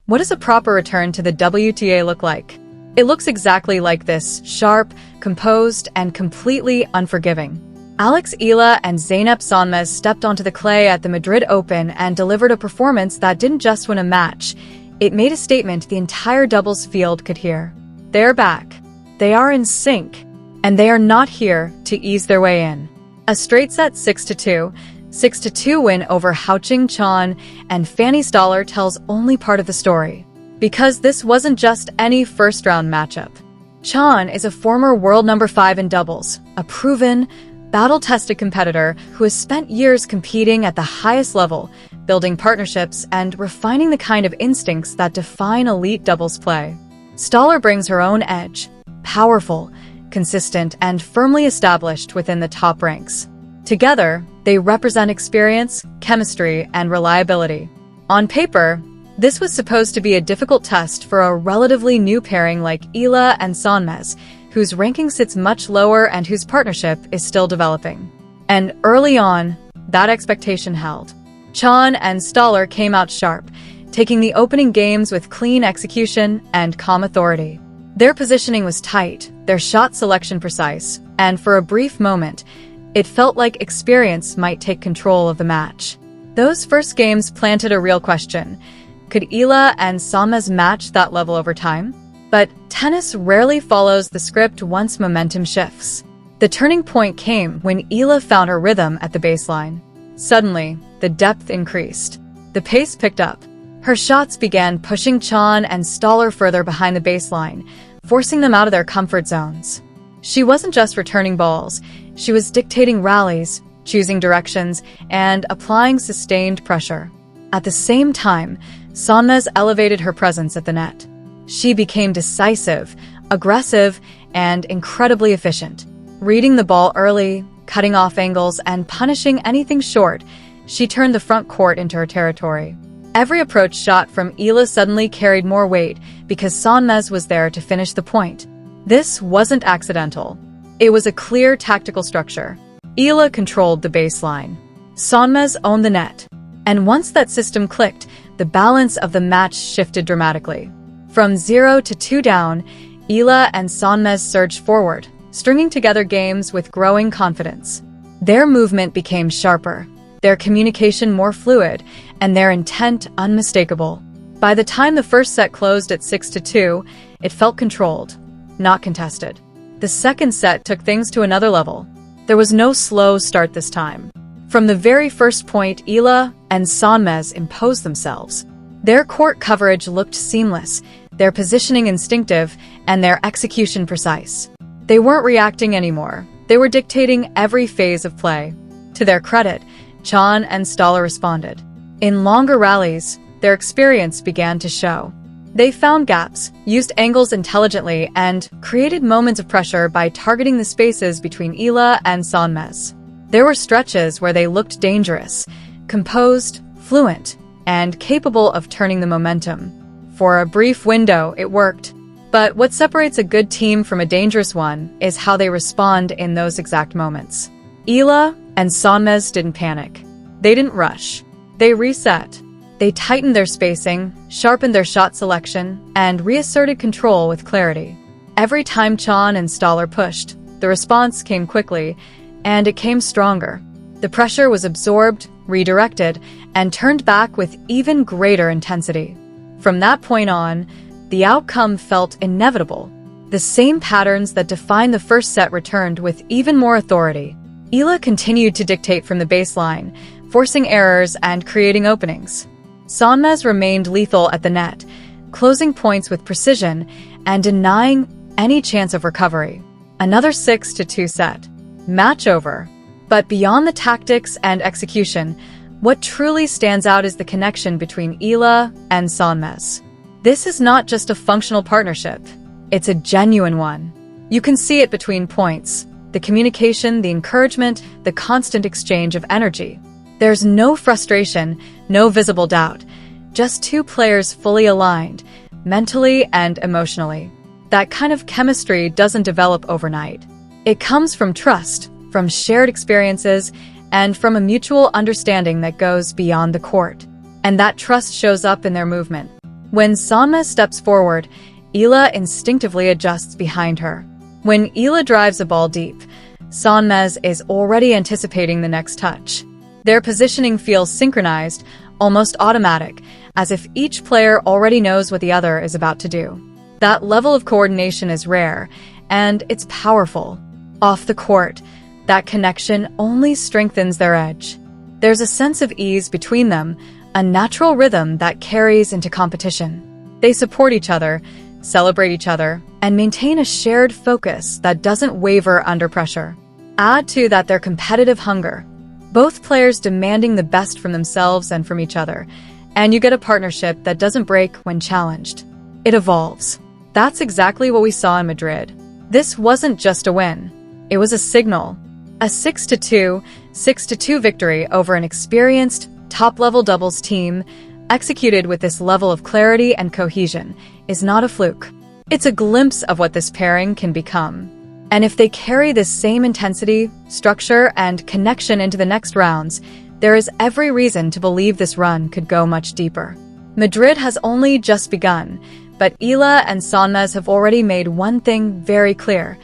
What does a proper return to the WTA look like? It looks exactly like this: sharp, composed, and completely unforgiving. Eala and Zeynep Zonmez stepped onto the clay at the Madrid Open and delivered a performance that didn't just win a match. It made a statement the entire doubles field could hear. They're back. They are in sync. And they are not here to ease their way in. A straight set 6-2, 6-2 win over Haoqing Qian and Fanny Stoller tells only part of the story. Because this wasn't just any first-round matchup. Qian is a former world number 5 in doubles, a proven, battle-tested competitor who has spent years competing at the highest level, building partnerships and refining the kind of instincts that define elite doubles play. Stoller brings her own edge, powerful, consistent, and firmly established within the top ranks. Together, they represent experience, chemistry, and reliability. On paper, this was supposed to be a difficult test for a relatively new pairing like Eala and Sonmez, whose ranking sits much lower and whose partnership is still developing. And early on, that expectation held. Qian and Stoller came out sharp, taking the opening games with clean execution and calm authority. Their positioning was tight, their shot selection precise, and for a brief moment, it felt like experience might take control of the match. Those first games planted a real question. Could Eala and Sonmez match that level over time? But tennis rarely follows the script once momentum shifts. The turning point came when Eala found her rhythm at the baseline. Suddenly, the depth increased. The pace picked up. Her shots began pushing Qian and Stoller further behind the baseline, forcing them out of their comfort zones. She wasn't just returning balls, she was dictating rallies, choosing directions, and applying sustained pressure. At the same time, Sonmez elevated her presence at the net. She became decisive, aggressive, and incredibly efficient. Reading the ball early, cutting off angles, and punishing anything short, she turned the front court into her territory. Every approach shot from Eala suddenly carried more weight because Sonmez was there to finish the point. This wasn't accidental. It was a clear tactical structure. Eala controlled the baseline. Sonmez owned the net. And once that system clicked, the balance of the match shifted dramatically. From 0-2 down, Eala and Sonmez surged forward, stringing together games with growing confidence. Their movement became sharper, their communication more fluid, and their intent unmistakable. By the time the first set closed at 6-2, it felt controlled, not contested. The second set took things to another level. There was no slow start this time. From the very first point, Eala and Sonmez imposed themselves. Their court coverage looked seamless, their positioning instinctive, and their execution precise. They weren't reacting anymore. They were dictating every phase of play. To their credit, Qian and Stoller responded. In longer rallies, their experience began to show. They found gaps, used angles intelligently, and created moments of pressure by targeting the spaces between Eala and Sonmez. There were stretches where they looked dangerous, composed, fluent, and capable of turning the momentum. For a brief window, it worked. But what separates a good team from a dangerous one is how they respond in those exact moments. Eala and Sonmez didn't panic. They didn't rush. They reset. They tightened their spacing, sharpened their shot selection, and reasserted control with clarity. Every time Qian and Stoller pushed, the response came quickly, and it came stronger. The pressure was absorbed, redirected, and turned back with even greater intensity. From that point on, the outcome felt inevitable. The same patterns that defined the first set returned with even more authority. Eala continued to dictate from the baseline, forcing errors and creating openings. Sonmez remained lethal at the net, closing points with precision and denying any chance of recovery. Another 6-2 set. Match over. But beyond the tactics and execution, what truly stands out is the connection between Eala and Sonmez. This is not just a functional partnership. It's a genuine one. You can see it between points. The communication, the encouragement, the constant exchange of energy. There's no frustration, no visible doubt. Just two players fully aligned, mentally and emotionally. That kind of chemistry doesn't develop overnight. It comes from trust, from shared experiences, and from a mutual understanding that goes beyond the court. And that trust shows up in their movement. When Sonmez steps forward, Eala instinctively adjusts behind her. When Eala drives a ball deep, Sonmez is already anticipating the next touch. Their positioning feels synchronized, almost automatic, as if each player already knows what the other is about to do. That level of coordination is rare, and it's powerful. Off the court, that connection only strengthens their edge. There's a sense of ease between them, a natural rhythm that carries into competition. They support each other, celebrate each other, and maintain a shared focus that doesn't waver under pressure. Add to that their competitive hunger, both players demanding the best from themselves and from each other, and you get a partnership that doesn't break when challenged. It evolves. That's exactly what we saw in Madrid. This wasn't just a win. It was a signal. A 6-2 victory over an experienced, top-level doubles team, executed with this level of clarity and cohesion, is not a fluke. It's a glimpse of what this pairing can become. And if they carry this same intensity, structure, and connection into the next rounds, there is every reason to believe this run could go much deeper. Madrid has only just begun, but Eala and Zonmez have already made one thing very clear.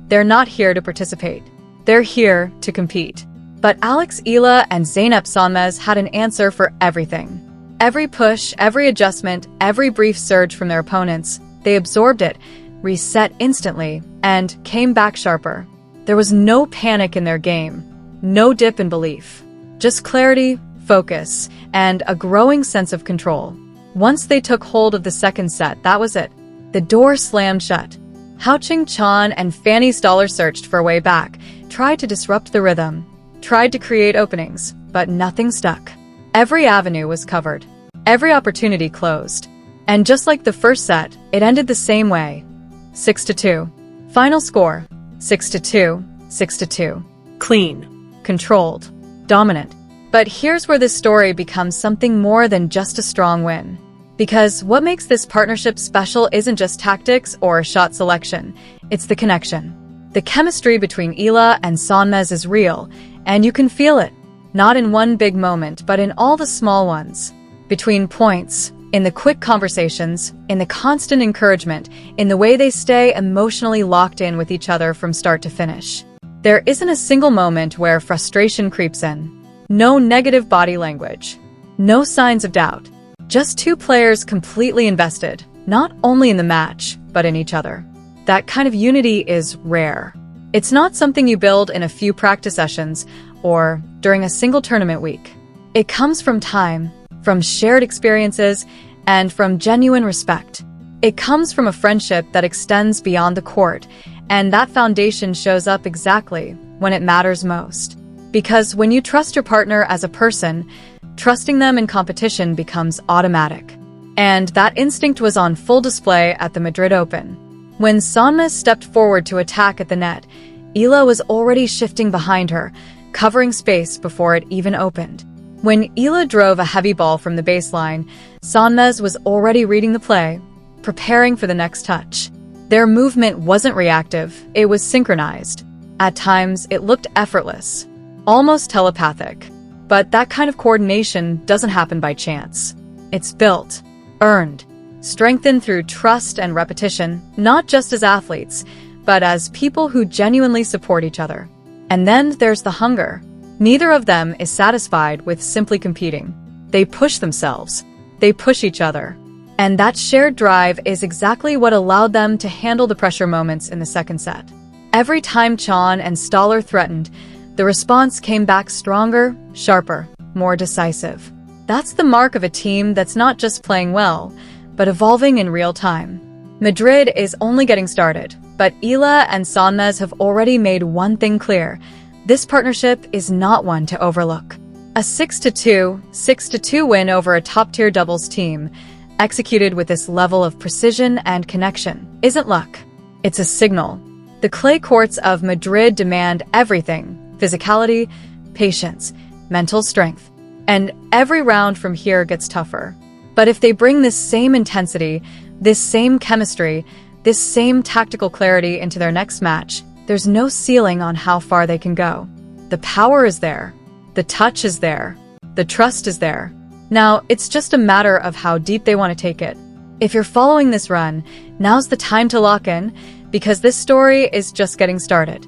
They're not here to participate. They're here to compete. But Eala and Zeynep Zonmez had an answer for everything. Every push, every adjustment, every brief surge from their opponents, they absorbed it, reset instantly, and came back sharper. There was no panic in their game, no dip in belief. Just clarity, focus, and a growing sense of control. Once they took hold of the second set, that was it. The door slammed shut. Hao Qingchen and Fanny Stoller searched for a way back, tried to disrupt the rhythm, tried to create openings, but nothing stuck. Every avenue was covered. Every opportunity closed. And just like the first set, it ended the same way. 6-2. Final score, 6-2, 6-2. Clean. Controlled. Dominant. But here's where this story becomes something more than just a strong win. Because what makes this partnership special isn't just tactics or shot selection, it's the connection. The chemistry between Eala and Sonmez is real, and you can feel it. Not in one big moment, but in all the small ones. Between points, in the quick conversations, in the constant encouragement, in the way they stay emotionally locked in with each other from start to finish. There isn't a single moment where frustration creeps in. No negative body language. No signs of doubt. Just two players completely invested, not only in the match, but in each other. That kind of unity is rare. It's not something you build in a few practice sessions or during a single tournament week. It comes from time, from shared experiences, and from genuine respect. It comes from a friendship that extends beyond the court, and that foundation shows up exactly when it matters most. Because when you trust your partner as a person, trusting them in competition becomes automatic. And that instinct was on full display at the Madrid Open. When Sonmez stepped forward to attack at the net, Eala was already shifting behind her, covering space before it even opened. When Eala drove a heavy ball from the baseline, Sonmez was already reading the play, preparing for the next touch. Their movement wasn't reactive, it was synchronized. At times, it looked effortless, almost telepathic. But that kind of coordination doesn't happen by chance. It's built, earned, strengthened through trust and repetition, not just as athletes, but as people who genuinely support each other. And then there's the hunger. Neither of them is satisfied with simply competing. They push themselves. They push each other. And that shared drive is exactly what allowed them to handle the pressure moments in the second set. Every time Chan and Stoller threatened, the response came back stronger, sharper, more decisive. That's the mark of a team that's not just playing well, but evolving in real time. Madrid is only getting started, but Eala and Sonmez have already made one thing clear. This partnership is not one to overlook. A 6-2 win over a top-tier doubles team, executed with this level of precision and connection, isn't luck. It's a signal. The clay courts of Madrid demand everything: physicality, patience, mental strength. And every round from here gets tougher. But if they bring this same intensity, this same chemistry, this same tactical clarity into their next match, There's no ceiling on how far they can go. The power is there. The touch is there. The trust is there. Now, it's just a matter of how deep they want to take it. If you're following this run, now's the time to lock in, because this story is just getting started.